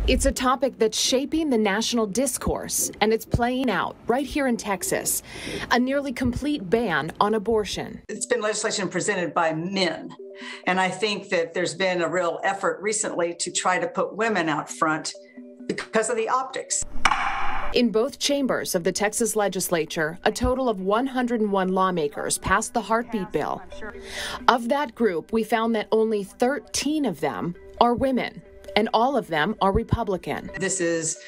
It's a topic that's shaping the national discourse, and it's playing out right here in Texas. A nearly complete ban on abortion. It's been legislation presented by men, and I think that there's been a real effort recently to try to put women out front because of the optics. In both chambers of the Texas Legislature, a total of 101 lawmakers passed the heartbeat bill. Of that group, we found that only 13 of them are women, and all of them are Republican. This is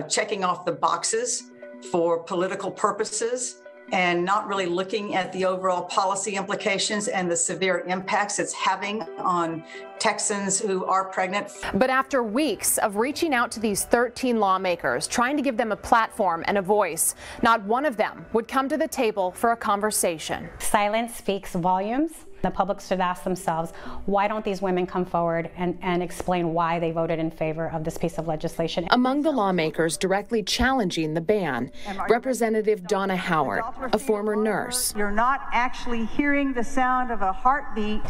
checking off the boxes for political purposes and not really looking at the overall policy implications and the severe impacts it's having on Texans who are pregnant. But after weeks of reaching out to these 13 lawmakers, trying to give them a platform and a voice, not one of them would come to the table for a conversation. Silence speaks volumes. The public should ask themselves, why don't these women come forward and explain why they voted in favor of this piece of legislation? Among the lawmakers directly challenging the ban, Representative Donna Howard, a former nurse. You're not actually hearing the sound of a heartbeat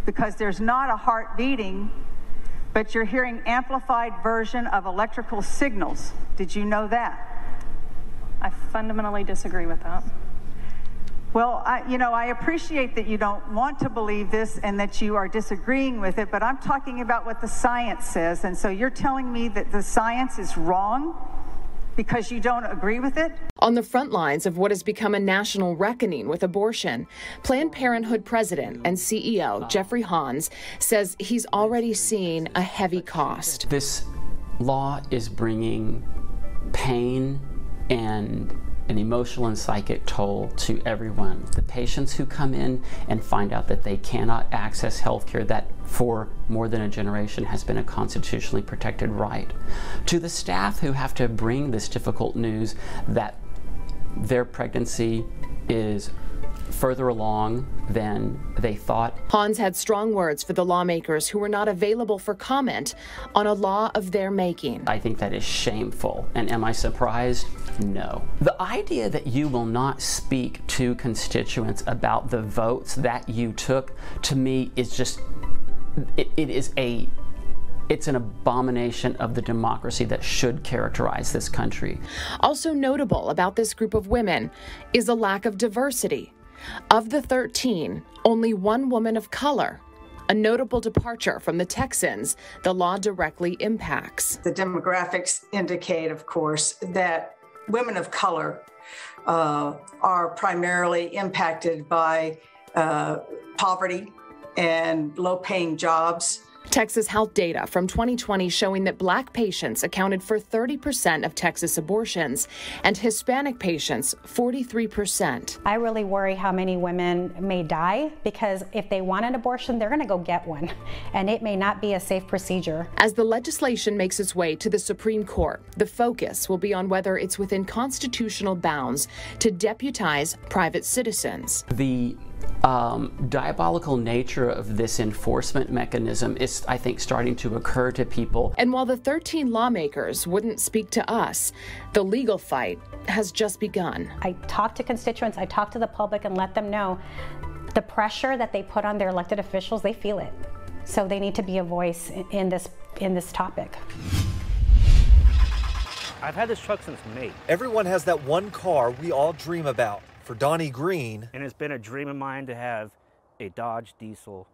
because there's not a heart beating, but you're hearing amplified version of electrical signals. Did you know that? I fundamentally disagree with that. Well, I appreciate that you don't want to believe this and that you are disagreeing with it, but I'm talking about what the science says. And so you're telling me that the science is wrong because you don't agree with it? On the front lines of what has become a national reckoning with abortion, Planned Parenthood president and CEO Jeffrey Hans says he's already seeing a heavy cost. This law is bringing pain and an emotional and psychic toll to everyone. The patients who come in and find out that they cannot access health care that for more than a generation has been a constitutionally protected right. To the staff who have to bring this difficult news that their pregnancy is further along than they thought. Hans had strong words for the lawmakers who were not available for comment on a law of their making. I think that is shameful. And am I surprised? No. The idea that you will not speak to constituents about the votes that you took, to me, is just, it's an abomination of the democracy that should characterize this country. Also notable about this group of women is a lack of diversity. Of the 13, only one woman of color, a notable departure from the Texans the law directly impacts. The demographics indicate, of course, that women of color are primarily impacted by poverty and low-paying jobs. Texas health data from 2020 showing that Black patients accounted for 30% of Texas abortions and Hispanic patients 43%. I really worry how many women may die because if they want an abortion, they're going to go get one, and it may not be a safe procedure. As the legislation makes its way to the Supreme Court, the focus will be on whether it's within constitutional bounds to deputize private citizens. The diabolical nature of this enforcement mechanism is, I think, starting to occur to people. And while the 13 lawmakers wouldn't speak to us, the legal fight has just begun. I talk to constituents, I talk to the public and let them know the pressure that they put on their elected officials, they feel it. So they need to be a voice in this topic. I've had this truck since May. Everyone has that one car we all dream about. For Donnie Green, and it's been a dream of mine to have a Dodge diesel.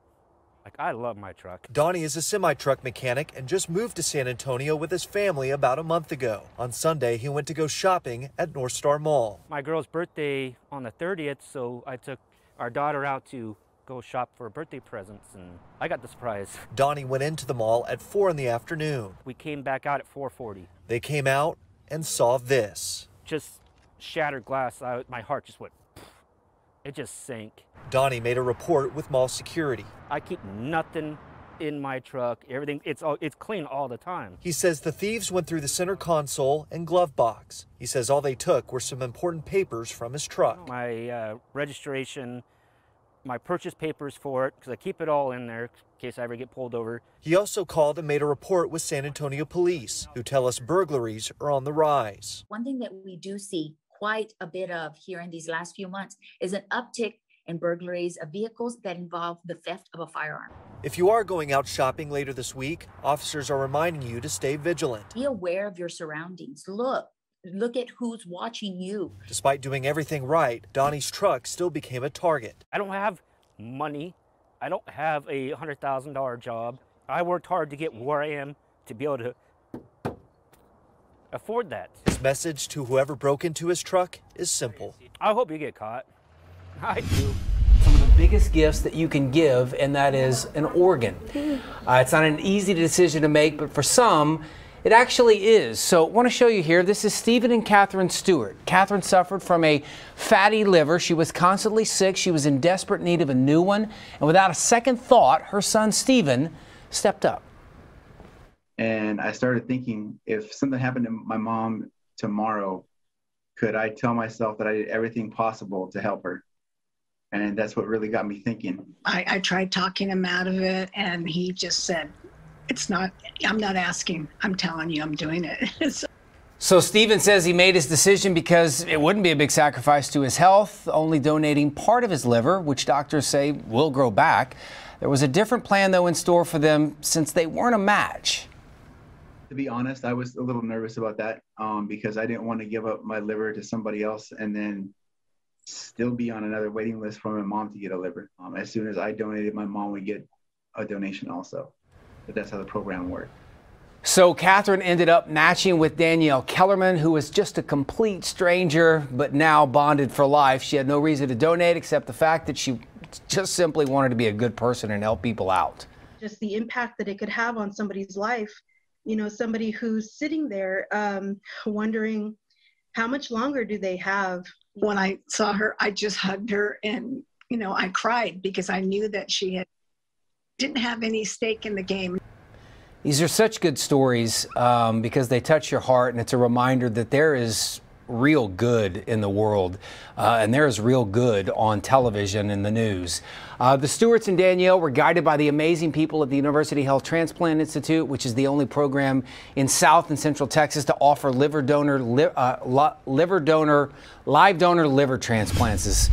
Like, I love my truck. Donnie is a semi-truck mechanic and just moved to San Antonio with his family about a month ago. On Sunday, he went to go shopping at North Star Mall. My girl's birthday on the 30th, so I took our daughter out to go shop for birthday presents, and I got the surprise. Donnie went into the mall at 4 in the afternoon. We came back out at 4:40. They came out and saw this. Just shattered glass. My heart just went, it just sank. Donnie made a report with mall security. I keep nothing in my truck. Everything, it's clean all the time. He says the thieves went through the center console and glove box. He says all they took were some important papers from his truck. My registration, my purchase papers for it, because I keep it all in there in case I ever get pulled over. He also called and made a report with San Antonio police, who tell us burglaries are on the rise. One thing that we do see quite a bit of here in these last few months is an uptick and burglaries of vehicles that involve the theft of a firearm. If you are going out shopping later this week, officers are reminding you to stay vigilant. Be aware of your surroundings. Look at who's watching you. Despite doing everything right, Donnie's truck still became a target. I don't have money. I don't have a $100,000 job. I worked hard to get where I am to be able to afford that. His message to whoever broke into his truck is simple. I hope you get caught. I do. Some of the biggest gifts that you can give, and that is an organ. It's not an easy decision to make, but for some, it actually is. So I want to show you here. This is Stephen and Catherine Stewart. Catherine suffered from a fatty liver. She was constantly sick. She was in desperate need of a new one. And without a second thought, her son Stephen stepped up. And I started thinking, if something happened to my mom tomorrow, could I tell myself that I did everything possible to help her? And that's what really got me thinking. I tried talking him out of it, and he just said, I'm not asking, I'm telling you, I'm doing it. So Stephen says he made his decision because it wouldn't be a big sacrifice to his health, only donating part of his liver, which doctors say will grow back. There was a different plan, though, in store for them since they weren't a match. To be honest, I was a little nervous about that because I didn't want to give up my liver to somebody else and then still be on another waiting list for my mom to get a liver. As soon as I donated, my mom would get a donation also. But that's how the program worked. So Catherine ended up matching with Danielle Kellerman, who was just a complete stranger, but now bonded for life. She had no reason to donate except the fact that she just simply wanted to be a good person and help people out. Just the impact that it could have on somebody's life. You know, somebody who's sitting there wondering how much longer do they have. When I saw her, I just hugged her and, you know, I cried because I knew that she didn't have any stake in the game. These are such good stories because they touch your heart, and it's a reminder that there is real good in the world, and there is real good on television and the news. The Stewarts and Danielle were guided by the amazing people at the University Health Transplant Institute, which is the only program in South and Central Texas to offer live donor liver transplants.